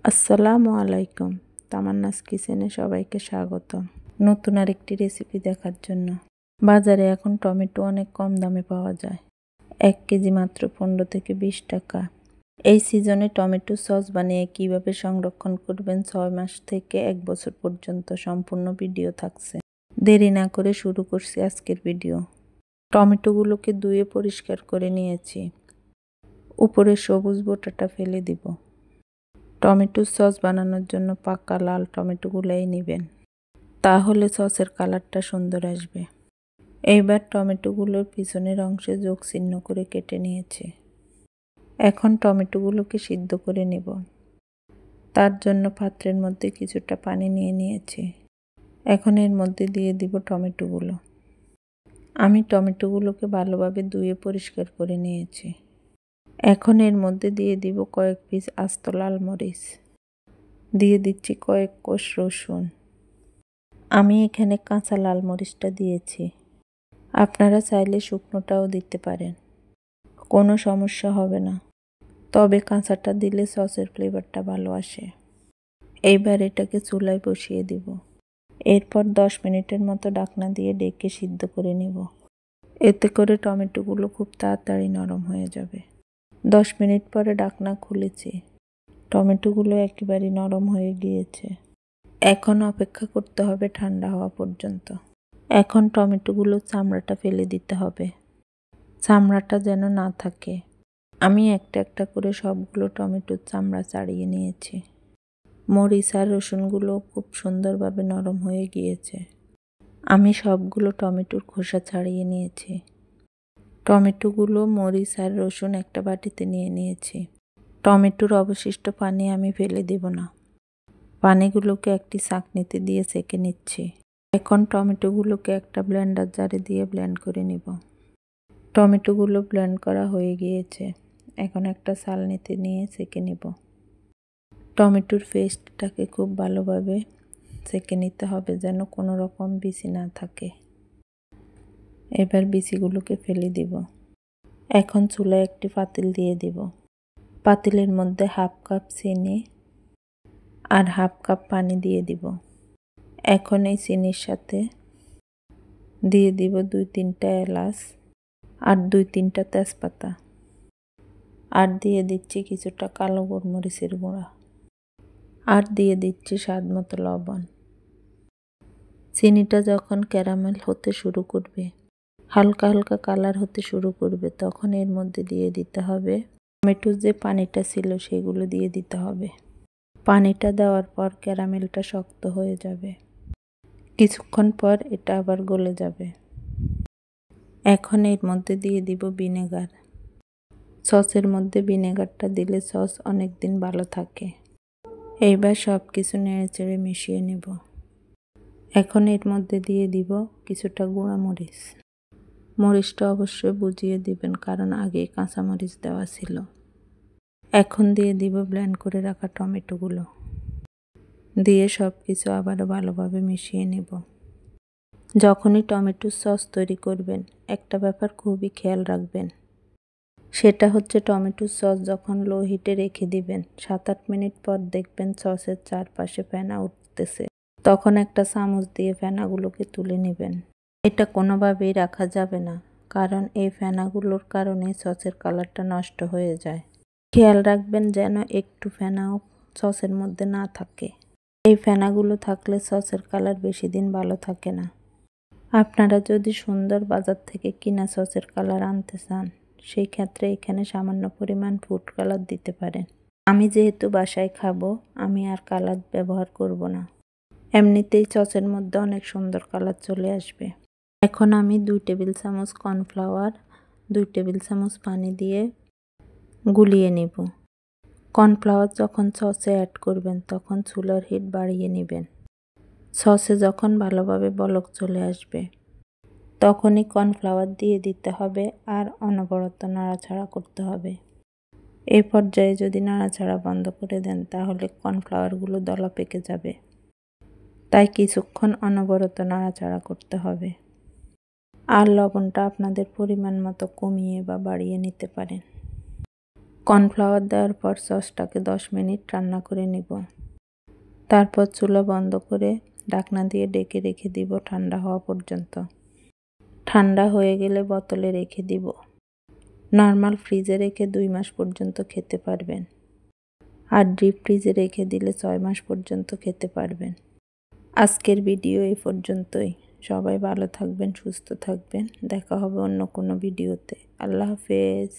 আসসালামু আলাইকুম। তামান্নাস কিচেনে সবাইকে স্বাগতম নতুন আরেকটি রেসিপি দেখার জন্য। বাজারে এখন টমেটো অনেক কম দামে পাওয়া যায়। 1 কেজি মাত্র 15 থেকে 20 টাকা। এই সিজনে টমেটো সস বানিয়ে কিভাবে সংরক্ষণ করবেন 6 মাস থেকে 1 বছর পর্যন্ত সম্পূর্ণ ভিডিও থাকছে। দেরি না করে শুরু করছি আজকের ভিডিও। টমেটোগুলোকে ধুয়ে পরিষ্কার করে নিয়েছি। উপরের সবুজ বোটাটা ফেলে দিব। টমেটো সস বানানোর জন্য পাকা লাল টমেটোগুলোই নেবেন, তাহলে সসের কালারটা সুন্দর আসবে। এইবার টমেটোগুলোর পিছনের অংশে যোগ চিহ্ন করে কেটে নিয়েছি। এখন টমেটোগুলোকে সিদ্ধ করে নেব। তার জন্য পাত্রের মধ্যে কিছুটা পানি নিয়ে নিয়েছি। এখন এর মধ্যে দিয়ে দিব টমেটোগুলো। আমি টমেটোগুলোকে ভালোভাবে ধুয়ে পরিষ্কার করে নিয়েছি। এখন এর মধ্যে দিয়ে দিব কয়েক পিস আস্ত লাল মরিচ, দিয়ে দিচ্ছি কয়েক কোষ রসুন। আমি এখানে কাঁচা লাল মরিচটা দিয়েছি, আপনারা চাইলে শুকনোটাও দিতে পারেন, কোনো সমস্যা হবে না, তবে কাঁচাটা দিলে সসের ফ্লেভারটা ভালো আসে। এইবার এটাকে চুলায় বসিয়ে দিব। এরপর 10 মিনিটের মতো ঢাকনা দিয়ে ঢেকে সিদ্ধ করে নেব। এতে করে টমেটোগুলো খুব তাড়াতাড়ি নরম হয়ে যাবে। 10 মিনিট পরে ঢাকনা খুলেছি। টমেটোগুলো একেবারে নরম হয়ে গিয়েছে। এখন অপেক্ষা করতে হবে ঠান্ডা হওয়া পর্যন্ত। এখন টমেটোগুলো চামড়াটা ফেলে দিতে হবে, চামড়াটা যেন না থাকে। আমি একটা একটা করে সবগুলো টমেটোর চামড়া ছাড়িয়ে নিয়েছি। মরিচ আর রসুনগুলো খুব সুন্দরভাবে নরম হয়ে গিয়েছে। আমি সবগুলো টমেটোর খোসা ছাড়িয়ে নিয়েছি। টমেটোগুলো, মরিচ আর রসুন একটা বাটিতে নিয়ে নিয়েছি। টমেটোর অবশিষ্ট পানি আমি ফেলে দেব না, পানিগুলোকে একটি ছাঁকনিতে দিয়ে ছেঁকে নিচ্ছি। এখন টমেটোগুলোকে একটা ব্লেন্ডার জারে দিয়ে ব্লেন্ড করে নিব। টমেটোগুলো ব্লেন্ড করা হয়ে গিয়েছে। এখন একটা ছালনিতে নিয়ে ছেঁকে নিব। টমেটোর পেস্টটাকে খুব ভালোভাবে ছেঁকে নিতে হবে যেন কোনো রকম বিচি না থাকে। এবার বিচিগুলোকে ফেলে দিব। এখন চুলায় একটি পাতিল দিয়ে দিব। পাতিলের মধ্যে 1/2 কাপ চিনি আর 1/2 কাপ পানি দিয়ে দিব। এখন এই চিনির সাথে দিয়ে দিব 2-3টা এলাচ আর 2-3টা তেজপাতা, আর দিয়ে দিচ্ছি কিছুটা কালো গোলমরিচের গুঁড়া, আর দিয়ে দিচ্ছি স্বাদ মতো লবণ। চিনিটা যখন ক্যারামেল হতে শুরু করবে, হালকা হালকা কালার হতে শুরু করবে, তখন এর মধ্যে দিয়ে দিতে হবে টমেটোর যে পানিটা ছিল সেগুলো দিয়ে দিতে হবে। পানিটা দেওয়ার পর ক্যারামেলটা শক্ত হয়ে যাবে। কিছুক্ষণ পর এটা আবার গলে যাবে। এখন এর মধ্যে দিয়ে দিব ভিনেগার। সসের মধ্যে ভিনেগারটা দিলে সস অনেক দিন ভালো থাকে। এইবার সব কিছু নেড়েচেড়ে মিশিয়ে নেব। এখন এর মধ্যে দিয়ে দিব কিছুটা গুঁড়া মরিচ। মরিচটা অবশ্যই বুঝিয়ে দিবেন, কারণ আগে কাঁচা মরিচ দেওয়া ছিল। এখন দিয়ে দিব ব্লেন্ড করে রাখা টমেটোগুলো, দিয়ে সব কিছু আবারও ভালোভাবে মিশিয়ে নেব। যখনই টমেটোর সস তৈরি করবেন, একটা ব্যাপার খুবই খেয়াল রাখবেন, সেটা হচ্ছে টমেটোর সস যখন লো হিটে রেখে দিবেন, 7-8 মিনিট পর দেখবেন সসের চারপাশে ফেনা উঠতেছে। তখন একটা চামচ দিয়ে ফেনাগুলোকে তুলে নেবেন। এটা কোনোভাবেই রাখা যাবে না, কারণ এই ফেনাগুলোর কারণে সসের কালারটা নষ্ট হয়ে যায়। খেয়াল রাখবেন যেন একটু ফেনাও সসের মধ্যে না থাকে। এই ফেনাগুলো থাকলে সসের কালার বেশি দিন ভালো থাকে না। আপনারা যদি সুন্দর বাজার থেকে কিনা সসের কালার আনতে চান, সেই ক্ষেত্রে এখানে সামান্য পরিমাণ ফুড কালার দিতে পারেন। আমি যেহেতু বাসায় খাবো, আমি আর কালার ব্যবহার করব না। এমনিতেই সসের মধ্যে অনেক সুন্দর কালার চলে আসবে। এখন আমি 2 টেবিল চামচ কর্নফ্লাওয়ার 2 টেবিল চামচ পানি দিয়ে গুলিয়ে নেব। কর্নফ্লাওয়ার যখন সসে অ্যাড করবেন তখন চুলার হিট বাড়িয়ে নেবেন। সসে যখন ভালোভাবে বলক চলে আসবে, তখনই কর্নফ্লাওয়ার দিয়ে দিতে হবে আর অনবরত নাড়াচাড়া করতে হবে। এই পর্যায়ে যদি নাড়াচাড়া বন্ধ করে দেন তাহলে কর্নফ্লাওয়ারগুলো দলা পেকে যাবে, তাই কিছুক্ষণ অনবরত নাড়াচাড়া করতে হবে। আর লবণটা আপনাদের পরিমাণ মতো কমিয়ে বা বাড়িয়ে নিতে পারেন। কর্নফ্লাওয়ার দেওয়ার পর সসটাকে 10 মিনিট রান্না করে নিব। তারপর চুলা বন্ধ করে ঢাকনা দিয়ে ঢেকে রেখে দিব ঠান্ডা হওয়া পর্যন্ত। ঠান্ডা হয়ে গেলে বোতলে রেখে দিব। নর্মাল ফ্রিজে রেখে 2 মাস পর্যন্ত খেতে পারবেন, আর ডিপ ফ্রিজে রেখে দিলে 6 মাস পর্যন্ত খেতে পারবেন। আজকের ভিডিও এই পর্যন্তই। সবাই ভালো থাকবেন, সুস্থ থাকবেন। দেখা হবে অন্য কোনো ভিডিওতে। আল্লাহ হাফেজ।